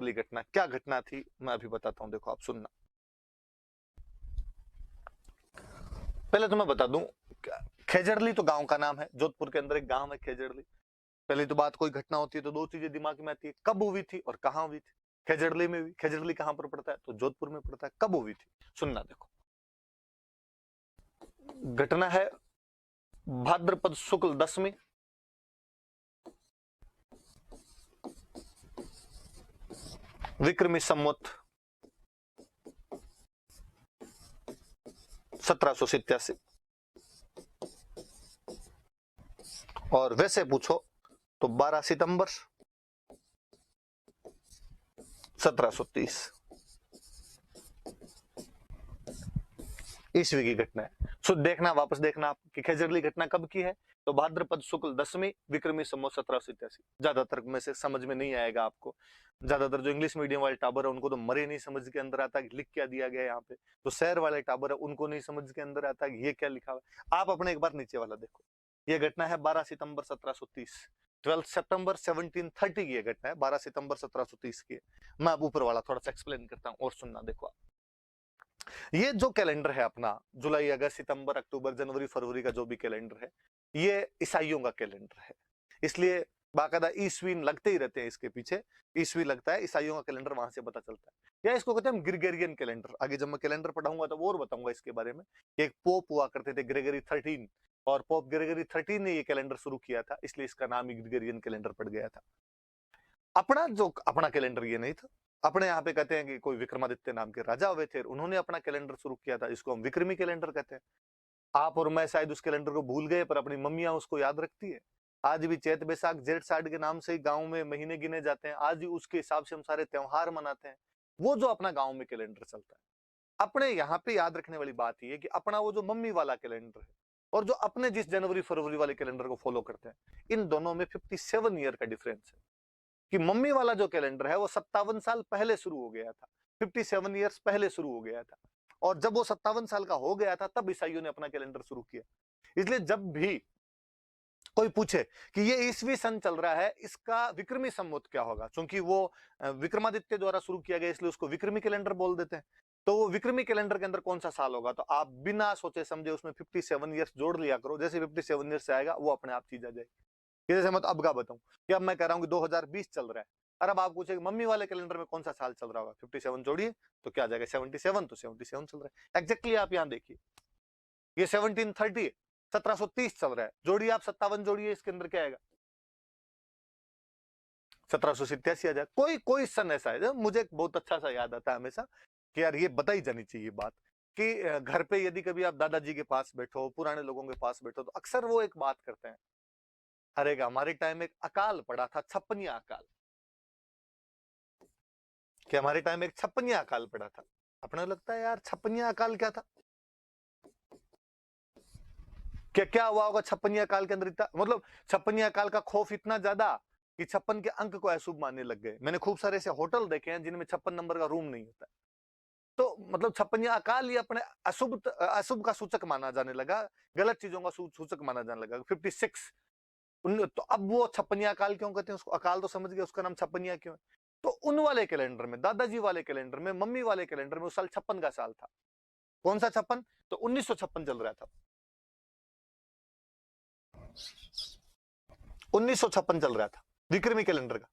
वाली घटना, क्या घटना थी मैं अभी बताता हूं, देखो आप सुनना। पहले तो मैं बता दूं, खेजड़ली तो गांव का नाम है, जोधपुर के अंदर एक गांव है खेजड़ली। पहली तो बात, कोई घटना होती है तो दो चीजें दिमाग में आती है, कब हुई थी और कहां हुई थी। खेजड़ली में हुई, खेजड़ली कहां पर पड़ता है, तो जोधपुर में पड़ता है। कब हुई थी, सुनना देखो। घटना है भाद्रपद शुक्ल दशमी, विक्रमी संवत 1787। और वैसे पूछो तो 12 सितंबर 1730 ईस्वी की घटना है। सो देखना, वापस देखना आप कि खेजड़ली घटना कब की है, तो भाद्रपद शुक्ल दशमी, विक्रमी संवत 1787। ज्यादातर में से समझ में नहीं आएगा आपको, ज्यादातर जो इंग्लिश मीडियम वाले टाबर है उनको तो मरे नहीं समझ के अंदर आता कि लिख क्या दिया गया है यहाँ पे, तो शहर वाले टाबर है उनको नहीं समझ के अंदर आता कि ये क्या लिखा हुआ है। आप अपने एक बार नीचे वाला देखो, ये घटना है 12 सितंबर 1730, 12 सितंबर 1730 की घटना है, 12 सितंबर 1730 की। मैं अब ऊपर वाला थोड़ा सा एक्सप्लेन करता हूँ और सुनना देखो आप। ये जो कैलेंडर है अपना, जुलाई अगस्त सितंबर अक्टूबर जनवरी फरवरी का जो भी कैलेंडर है, ये ईसाइयों का कैलेंडर है, इसलिए बाकायदा ईस्वी लगते ही रहते हैं इसके पीछे, ईस्वी लगता है, ईसाइयों का कैलेंडर वहां से पता चलता है। या इसको कहते हैं ग्रिगोरियन कैलेंडर। आगे जब मैं कैलेंडर पढ़ाऊंगा तो और बताऊंगा इसके बारे में। एक पोप हुआ करते थे ग्रेगरी 13, और पोप ग्रेगरी 13 ने ये कैलेंडर शुरू किया था, इसलिए इसका नाम ही ग्रिगोरियन कैलेंडर पड़ गया था। अपना कैलेंडर ये नहीं था। अपने यहाँ पे कहते हैं कि कोई विक्रमादित्य नाम के राजा हुए थे, उन्होंने अपना कैलेंडर शुरू किया था, इसको हम विक्रमी कैलेंडर कहते हैं। आप और मैं शायद उस कैलेंडर को भूल गए, पर अपनी मम्मियां उसको याद रखती है। आज भी चैत बैसाख जेठ साठ के नाम से ही गांव में महीने गिने जाते हैं, आज भी उसके हिसाब से हम सारे त्योहार मनाते हैं। वो जो अपना गांव में कैलेंडर चलता है, अपने यहाँ पे याद रखने वाली बात यह है कि अपना वो जो मम्मी वाला कैलेंडर है और जो अपने जिस जनवरी फरवरी वाले कैलेंडर को फॉलो करते हैं, इन दोनों में 57 ईयर का डिफरेंस है। कि मम्मी वाला जो कैलेंडर है वो 57 साल पहले शुरू हो गया था, 57 ईयर्स पहले शुरू हो गया था, और जब वो 57 साल का हो गया था तब ईसाइयों ने अपना कैलेंडर शुरू किया। इसलिए जब भी कोई पूछे कि ये ईस्वी सन चल रहा है, इसका विक्रमी संवत क्या होगा, क्योंकि वो विक्रमादित्य द्वारा शुरू किया गया इसलिए उसको विक्रमी कैलेंडर बोल देते हैं। तो वो विक्रमी कैलेंडर के अंदर कौन सा साल होगा, तो आप बिना सोचे समझे उसमें 57 ईयर्स जोड़ लिया करो, जैसे 57 ईयर्स से आएगा वो अपने आप चीज आ जाएगी। जैसे मैं अब का बताऊं कि अब मैं कह रहा हूं कि 2020 चल रहा है, और अब आप पूछे मम्मी वाले कैलेंडर में कौन सा साल चल रहा होगा, 57 जोड़िए तो क्या आ जाएगा 77, तो 77 चल रहा है एग्जैक्टली। आप यहां देखिए ये 1730 है, 1730 चल रहा है, जोड़िए आप 57 जोड़िए, इसके अंदर क्या आएगा 1787 आ जाएगा। कोई कोई सन ऐसा है, मुझे बहुत अच्छा सा याद आता है हमेशा कि यार ये बताई जानी चाहिए बात, कि घर पे यदि कभी आप दादाजी के पास बैठो, पुराने लोगों के पास बैठो, तो अक्सर वो एक बात करते हैं, अरे हमारे टाइम में एक अकाल पड़ा था, छप्पनिया अकाल, कि हमारे टाइम में एक छप्पनिया अकाल पड़ा था। अपने लगता है यार छप्पनिया अकाल क्या था, क्या क्या हुआ होगा छप्पनिया अकाल के अंदर, इतना मतलब छप्पनिया अकाल का खौफ इतना ज्यादा कि 56 के अंक को अशुभ मानने लग गए। मैंने खूब सारे ऐसे होटल देखे हैं जिनमें 56 नंबर का रूम नहीं होता, तो मतलब छप्पनिया अकाल ही अपने अशुभ अशुभ का सूचक माना जाने लगा, गलत चीजों का सूचक माना जाने लगा। 56 तो अब वो छप्पनिया अकाल क्यों कहते हैं उसको, अकाल तो समझ गए, उसका नाम छप्पनिया क्यों है। तो उन वाले कैलेंडर में, दादाजी वाले कैलेंडर में, मम्मी वाले कैलेंडर में उस साल 56 का साल था। कौन सा 56, तो 1956 चल रहा था, 1956 चल रहा था विक्रमी कैलेंडर का।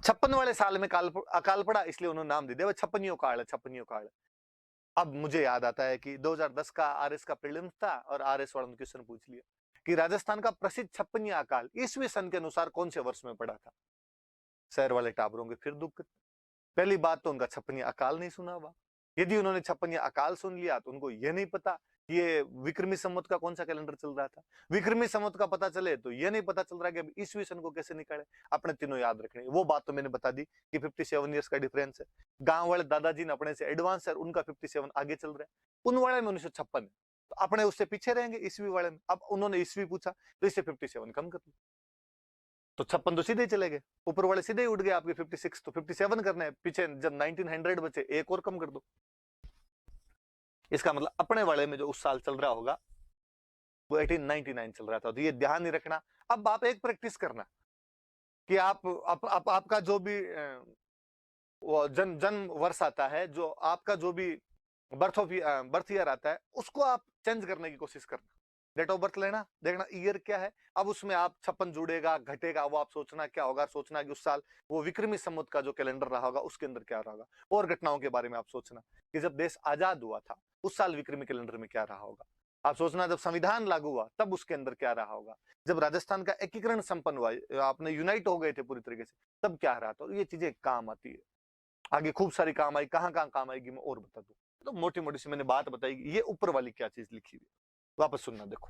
56 वाले साल में अकाल पड़ा, इसलिए उन्होंने नाम दे दिया छप्पनियों काल है, छप्पनियों काल है। अब मुझे याद आता है कि 2010 का आरएस का प्रीलिम्स था, और आरएस वालों ने क्वेश्चन पूछ लिया कि राजस्थान का प्रसिद्ध छप्पनिया अकाल ईस्वी सन के अनुसार कौन से वर्ष में पड़ा था। शहर वाले टाबरों के फिर दुख। पहली बात तो उनका छप्पनिया अकाल नहीं सुना हुआ, यदि उन्होंने छप्पनिया अकाल सुन लिया तो उनको यह नहीं पता ये विक्रमी संवत का कौन सा कैलेंडर चल रहा था। विक्रमी संवत का पता चले तो यह नहीं पता चल रहा कि अब ईस्वी सन को कैसे निकाले। अपने तीनों याद रखने, वो बात तो मैंने बता दी कि 57 ईयर्स का डिफरेंस है। गांव वाले दादाजी ने अपने से एडवांस है, उनका 57 आगे चल रहा है, उन वाले में 1956 है, तो अपने उससे पीछे रहेंगे ईस्वी वाले में। अब उन्होंने ईस्वी पूछा तो इससे 57 कम कर लो, तो 56 तो सीधे ही चले गए, ऊपर वाले सीधे ही उठ गए आपके 56, तो 57 करने हैं, पीछे जब 1900 बचे एक और कम कर दो। इसका मतलब अपने वाले में जो उस साल चल रहा होगा वो 1899 चल रहा था, तो ये ध्यान नहीं रखना। अब आप एक प्रैक्टिस करना कि आपका जो भी वो जन्म वर्ष आता है, जो आपका जो भी बर्थ ईयर आता है, उसको आप चेंज करने की कोशिश करना। डेट ऑफ बर्थ लेना, देखना ईयर क्या है, अब उसमें आप 56 जुड़ेगा घटेगा, वो आप सोचना क्या होगा, सोचना कि उस साल वो विक्रमी संवत का जो कैलेंडर रहा होगा उसके अंदर क्या रहा होगा, और घटनाओं के बारे में आप सोचना कि जब देश आजाद हुआ था उस साल विक्रमी कैलेंडर में क्या रहा होगा। आप सोचना जब संविधान लागू हुआ तब उसके अंदर क्या रहा होगा, जब राजस्थान का एकीकरण संपन्न हुआ, आपने यूनाइट हो गए थे पूरी तरीके से, तब क्या रहा। तो ये चीजें काम आती है, आगे खूब सारी काम आई, कहाँ कहाँ काम आएगी मैं और बता दूं। तो मोटी मोटी सी मैंने बात बताई, ये ऊपर वाली क्या चीज लिखी हुई, वापस सुनना। देखो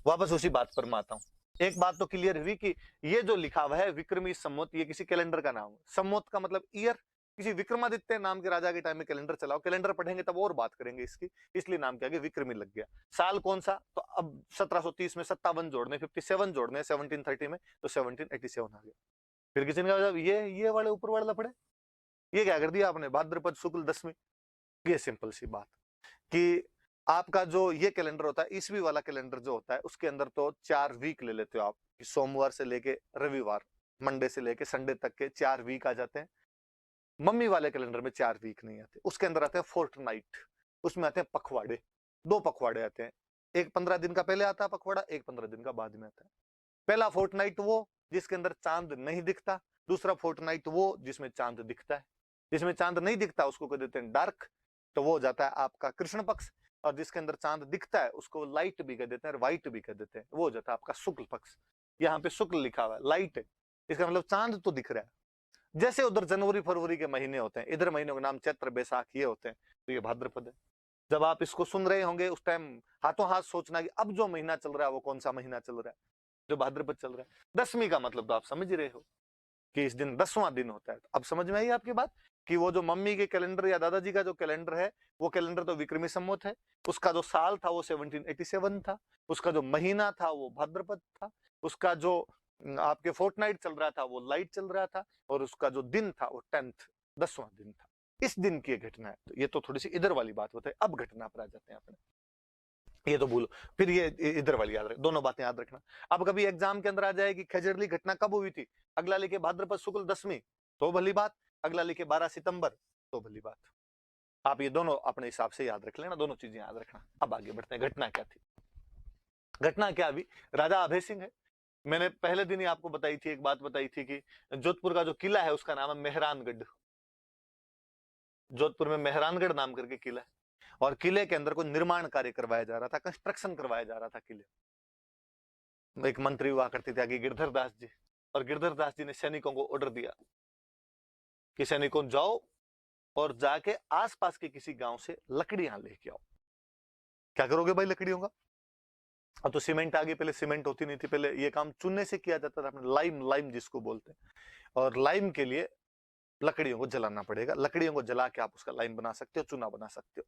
वापस उसी बात पर मैं आता हूँ। एक बात तो क्लियर हुई कि ये जो लिखा हुआ है विक्रमी संवत, ये किसी कैलेंडर का नाम है। संवत का मतलब ईयर, किसी विक्रमादित्य नाम के राजा के टाइम में कैलेंडर चलाओ, कैलेंडर पढ़ेंगे तब और बात करेंगे इसकी, इसलिए नाम क्या गया विक्रमी लग गया। साल कौन सा, तो अब 1730 में 57 जोड़ने, 57 जोड़ने 1730 में, तो 1787 आ गया। फिर किसी ने कहा ये वाले ऊपर वाले लफड़े, ये क्या कर दिया आपने, भाद्रपद शुक्ल दशमी। ये सिंपल सी बात कि आपका जो ये कैलेंडर होता है, ईसवी वाला कैलेंडर जो होता है, उसके अंदर तो 4 वीक ले लेते हो आप, सोमवार से लेके रविवार, मंडे से लेके संडे तक के 4 वीक आ जाते हैं। मम्मी वाले कैलेंडर में 4 वीक नहीं आते, उसके अंदर आते हैं फोर्टनाइट, उसमें आते हैं पखवाड़े, 2 पखवाड़े आते हैं, एक 15 दिन का पहले आता है पखवाड़ा, एक 15 दिन का बाद में आता है। पहला फोर्टनाइट वो जिसके अंदर चांद नहीं दिखता, दूसरा फोर्टनाइट वो जिसमें चांद दिखता है। जिसमें चांद नहीं दिखता उसको कह देते हैं डार्क, तो वो हो जाता है आपका कृष्ण पक्ष, और जिसके अंदर चांद दिखता है उसको लाइट भी कह देते हैं, व्हाइट भी कह देते हैं, वो हो जाता है आपका शुक्ल पक्ष। यहाँ पे शुक्ल लिखा हुआ है, लाइट है, इसका मतलब चांद तो दिख रहा है। जैसे उधर जनवरी फरवरी के महीने होते हैं, इधर महीनों के नाम चैत्र बैसाख ये होते हैं, तो ये भाद्रपद है। जब आप इसको सुन रहे होंगे उस टाइम हाथों हाथ सोचना कि अब जो महीना चल रहा है वो कौन सा महीना चल रहा है, जो भाद्रपद चल रहा है। दसवीं का मतलब तो आप समझ रहे हो कि इस दिन 10वां दिन होता है। अब समझ में आई आपकी बात कि वो जो मम्मी के कैलेंडर या दादाजी का जो कैलेंडर है, वो कैलेंडर तो विक्रमी संवत है, उसका जो साल था वो 1787 था, उसका जो महीना था वो भाद्रपद था, उसका जो आपके फोर्टनाइट चल रहा था वो लाइट चल रहा था, और उसका जो दिन था वो 10वां दिन था। इस दिन की घटना है। तो ये तो थोड़ी सी इधर वाली बात बताई, अब घटना पर आ जाते हैं अपने। ये तो भूलो, फिर ये इधर वाली याद रख, दोनों बातें याद रखना। अब कभी एग्जाम के अंदर आ जाए कि खजरली घटना कब हुई थी, अगला लिखे भाद्रपद शुक्ल दशमी, तो भली बात, अगला लिखे 12 सितंबर, तो भली बात। आप ये दोनों अपने हिसाब से याद रख लेना, दोनों चीजें याद रखना। अब आगे बढ़ते हैं, घटना क्या थी। घटना क्या अभी, राजा अभय सिंह है। मैंने पहले दिन ही आपको बताई थी, एक बात बताई थी कि जोधपुर का जो किला है उसका नाम है मेहरानगढ़। जोधपुर में मेहरानगढ़ नाम करके किला है, और किले के अंदर कोई निर्माण कार्य करवाया जा रहा था, कंस्ट्रक्शन करवाया जा रहा था किले। एक मंत्री हुआ करते थे आगे गिरधर दास जी, और गिरधर दास जी ने सैनिकों को ऑर्डर दिया कि सैनिकों जाओ और जाके आसपास के किसी गांव से लकड़ियां लेके आओ। क्या करोगे भाई लकड़ियों का, अब तो सीमेंट आ गई, पहले सीमेंट होती नहीं थी, पहले ये काम चूने से किया जाता था, लाइम, लाइम जिसको बोलते हैं, और लाइम के लिए लकड़ियों को जलाना पड़ेगा, लकड़ियों को जला के आप उसका लाइम बना सकते हो, चूना बना सकते हो।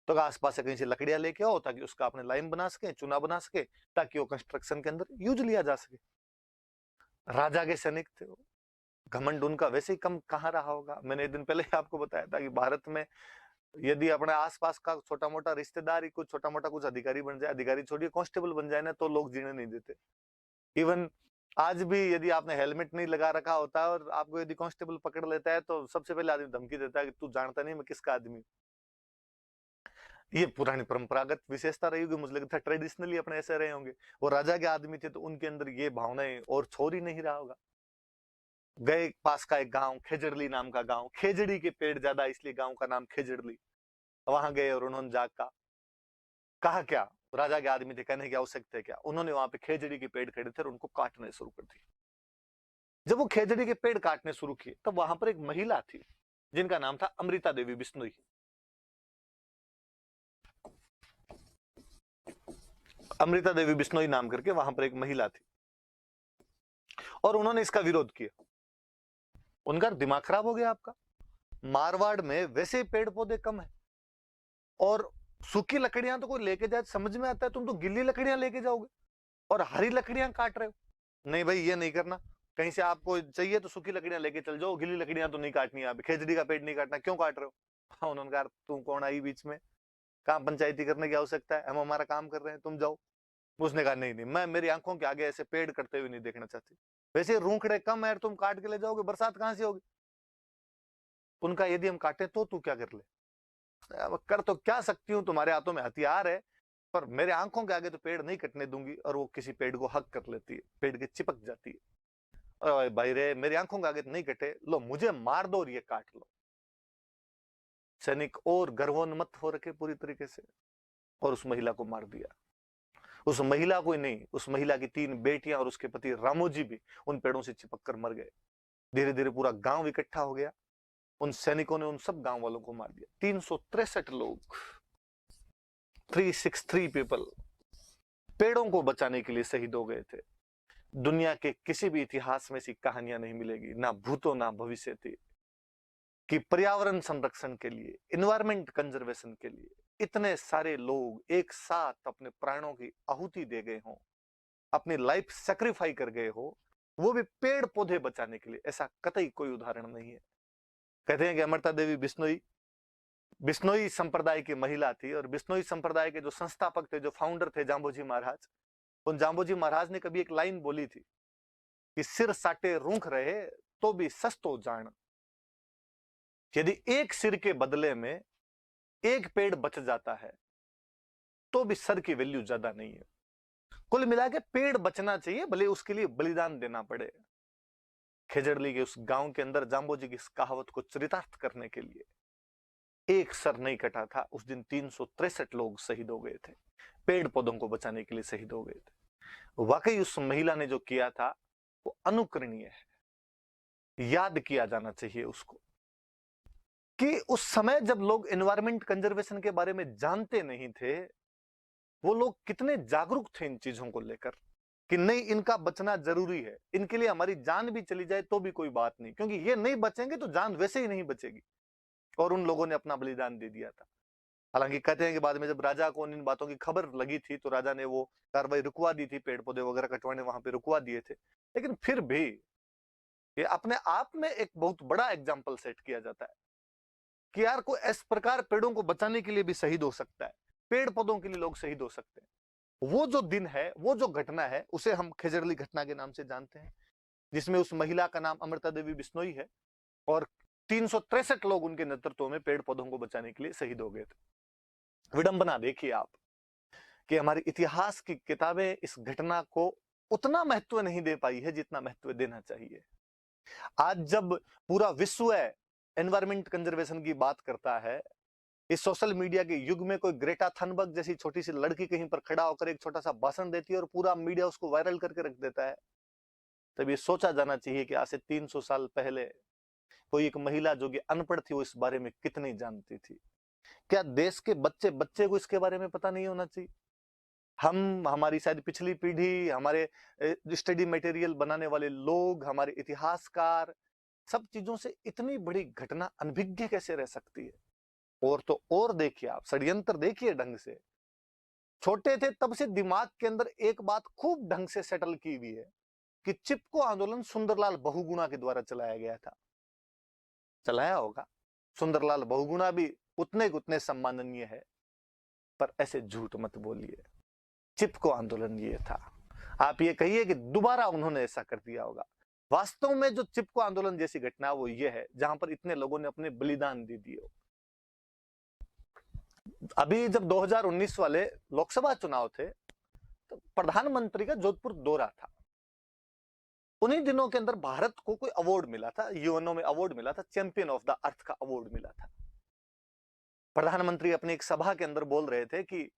तो आसपास से कहीं से लकड़ियां लेके आओ ताकि उसका अपने लाइम बना सके, चूना बना सके, ताकि वो कंस्ट्रक्शन के अंदर यूज लिया जा सके। राजा के सैनिक थे वो, घमंड उनका वैसे ही कम कहाँ रहा होगा। मैंने एक दिन पहले ही आपको बताया था कि भारत में यदि अपने आसपास का छोटा मोटा रिश्तेदार ही कुछ छोटा मोटा कुछ अधिकारी बन जाए, अधिकारी छोड़िए कांस्टेबल बन जाए ना, तो लोग जीने नहीं देते। इवन आज भी यदि आपने हेलमेट नहीं लगा रखा होता है और आपको यदि कांस्टेबल पकड़ लेता है, तो सबसे पहले आदमी धमकी देता है कि तू जानता नहीं मैं किसका आदमी हूं। ये पुरानी परंपरागत विशेषता रही होगी, मुझे लगता है ट्रेडिशनली अपने ऐसे रहे होंगे। वो राजा के आदमी थे तो उनके अंदर ये भावनाएं और छोड़ ही नहीं रहा होगा। गए पास का एक गांव खेजड़ली नाम का गांव, खेजड़ी के पेड़ ज्यादा इसलिए गांव का नाम खेजड़ली। वहां गए और उन्होंने जाकर कहा क्या, राजा के आदमी थे, कहने की आवश्यकता है क्या, उन्होंने वहां पे खेजड़ी के पेड़ खड़े थे और उनको काटने शुरू कर दिए। जब वो खेजड़ी के पेड़ काटने शुरू किए तब वहां पर एक महिला थी जिनका नाम था अमृता देवी बिश्नोई। अमृता देवी बिश्नोई नाम करके वहां पर एक महिला थी, और उन्होंने इसका विरोध किया। उनका दिमाग खराब हो गया आपका, मारवाड़ में वैसे ही पेड़ पौधे कम है, और सूखी लकड़ियां तो कोई लेके जाए समझ में आता है, तुम तो गिल्ली लकड़ियां लेके जाओगे और हरी लकड़ियां काट रहे हो। नहीं भाई ये नहीं करना, कहीं से आपको चाहिए तो सूखी लकड़ियां लेके चल जाओ, गिल्ली लकड़ियां तो नहीं काटनी, आप खेजड़ी का पेड़ नहीं काटना, क्यों काट रहे हो। हाँ, उन्होंने कहा तुम कौन आई बीच में, काम पंचायती करने की आवश्यकता है, हम हमारा काम कर रहे हैं, तुम जाओ। उसने कहा नहीं नहीं, मैं मेरी आंखों के आगे ऐसे पेड़ कटते हुए नहीं देखना चाहती। वैसे रूखड़े कम है, तुम काट के ले जाओगे, बरसात कहां से होगी? उनका यदि हम काटे तो तू क्या कर ले? अब कर तो क्या सकती हूँ, तुम्हारे हाथों में हथियार है, पर मेरे आंखों के आगे तो पेड़ नहीं कटने दूंगी। और वो किसी पेड़ को हक कर लेती है, पेड़ के चिपक जाती है। अरे भाई रे, मेरी आंखों के आगे तो नहीं कटे, लो मुझे मार दो और ये काट लो। सैनिक और गर्वोन्मत्त हो रखे पूरी तरीके से, और उस महिला को मार दिया। उस महिला को ही नहीं, उस महिला की 3 बेटियां और उसके पति रामोजी भी उन पेड़ों से चिपक कर मर गए। धीरे धीरे पूरा गांव इकट्ठा हो गया, उन सैनिकों ने उन सब गांव वालों को मार दिया। 363 लोग, 363 पीपल पेड़ों को बचाने के लिए शहीद हो गए थे। दुनिया के किसी भी इतिहास में ऐसी कहानियां नहीं मिलेगी, ना भूतो ना भविष्य थी, कि पर्यावरण संरक्षण के लिए, इन्वायरमेंट कंजर्वेशन के लिए इतने सारे लोग एक साथ अपने प्राणों की आहुति दे गए हों, अपनी लाइफ सेक्रीफाई कर गए हो, वो भी पेड़ पौधे बचाने के लिए। ऐसा कतई कोई उदाहरण नहीं है। कहते हैं कि अमृता देवी बिश्नोई संप्रदाय की महिला थी, और बिश्नोई संप्रदाय के जो संस्थापक थे, जो फाउंडर थे, जाम्बोजी महाराज, उन जाम्बोजी महाराज ने कभी एक लाइन बोली थी कि सिर साटे रूख रहे तो भी सस्तो जान। यदि एक सिर के बदले में एक पेड़ बच जाता है तो भी सर की वैल्यू ज्यादा नहीं है। कुल मिला के पेड़ बचना चाहिए, भले उसके लिए बलिदान देना पड़े। खेजड़ली के उस गांव के अंदर जाम्बोजी की इस कहावत को चरितार्थ करने के लिए एक सर नहीं कटा था। उस दिन 363 लोग शहीद हो गए थे, पेड़ पौधों को बचाने के लिए शहीद हो गए थे। वाकई उस महिला ने जो किया था वो अनुकरणीय है, याद किया जाना चाहिए उसको, कि उस समय जब लोग एनवायरमेंट कंजर्वेशन के बारे में जानते नहीं थे, वो लोग कितने जागरूक थे इन चीजों को लेकर, कि नहीं इनका बचना जरूरी है, इनके लिए हमारी जान भी चली जाए तो भी कोई बात नहीं, क्योंकि ये नहीं बचेंगे तो जान वैसे ही नहीं बचेगी। और उन लोगों ने अपना बलिदान दे दिया था। हालांकि कहते हैं कि बाद में जब राजा को इन बातों की खबर लगी थी तो राजा ने वो कार्रवाई रुकवा दी थी, पेड़ पौधे वगैरह कटवाने वहां पे रुकवा दिए थे। लेकिन फिर भी ये अपने आप में एक बहुत बड़ा एग्जाम्पल सेट किया जाता है कि यार को इस प्रकार पेड़ों को बचाने के लिए भी शहीद हो सकता है, पेड़ पौधों के लिए लोग शहीद हो सकते हैं। वो जो दिन है, वो जो घटना है, उसे हम खेजड़ली घटना के नाम से जानते हैं, जिसमें उस महिला का नाम अमृता देवी बिश्नोई है, और 363 लोग उनके नेतृत्व में पेड़ पौधों को बचाने के लिए शहीद हो गए थे। विडंबना देखिए आप, कि हमारी इतिहास की किताबें इस घटना को उतना महत्व नहीं दे पाई है जितना महत्व देना चाहिए। आज जब पूरा विश्व एनवायरमेंट कंजर्वेशन की बात करता है, इस सोशल मीडिया के युग में कोई ग्रेटा थनबर्ग जैसी छोटी सी लड़की कहीं पर खड़ा होकर एक छोटा सा भाषण देती है और पूरा मीडिया उसको वायरल करके रख देता है, तब ये सोचा जाना चाहिए कि आज से 300 साल पहले कोई एक महिला जो कि अनपढ़ थी, वो इस बारे में कितनी जानती थी। क्या देश के बच्चे को इसके बारे में पता नहीं होना चाहिए? हमारी शायद पिछली पीढ़ी, हमारे स्टडी मटेरियल बनाने वाले लोग, हमारे इतिहासकार, सब चीजों से इतनी बड़ी घटना अनभिज्ञ कैसे रह सकती है? और तो और देखिए आप, षड्यंत्र देखिए ढंग से। छोटे थे तब से दिमाग के अंदर एक बात खूब ढंग से सेटल की हुई है कि चिपको आंदोलन सुंदरलाल बहुगुणा के द्वारा चलाया गया था। चलाया होगा, सुंदरलाल बहुगुणा भी उतने सम्माननीय है, पर ऐसे झूठ मत बोलिए। चिपको आंदोलन ये था, आप ये कहिए कि दोबारा उन्होंने ऐसा कर दिया होगा। वास्तव में जो चिपको आंदोलन जैसी घटना वो ये है जहां पर इतने लोगों ने अपने बलिदान दे दिए। अभी जब 2019 वाले लोकसभा चुनाव थे तो प्रधानमंत्री का जोधपुर दौरा था। उन्हीं दिनों के अंदर भारत को कोई अवार्ड मिला था, यूएनओ में अवार्ड मिला था, चैंपियन ऑफ द अर्थ का अवार्ड मिला था। प्रधानमंत्री अपनी एक सभा के अंदर बोल रहे थे कि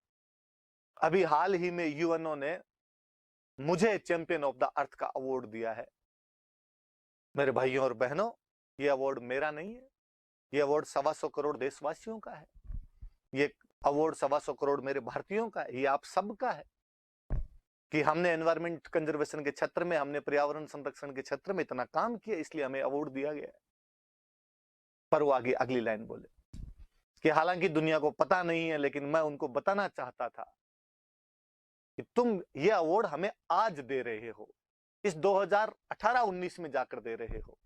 अभी हाल ही में यूएनओ ने मुझे चैंपियन ऑफ द अर्थ का अवार्ड दिया है। मेरे भाइयों और बहनों, ये अवार्ड मेरा नहीं है, ये अवार्ड 125 करोड़ देशवासियों का है, ये अवार्ड 125 करोड़ मेरे भारतीयों का है, ये आप सबका है कि हमने एनवायरमेंट कंजर्वेशन के क्षेत्र में, हमने पर्यावरण संरक्षण के क्षेत्र में इतना काम किया, इसलिए हमें अवार्ड दिया गया है। पर वो आगे अगली लाइन बोले कि हालांकि दुनिया को पता नहीं है, लेकिन मैं उनको बताना चाहता था कि तुम ये अवार्ड हमें आज दे रहे हो, इस 2018-19 में जाकर दे रहे हो।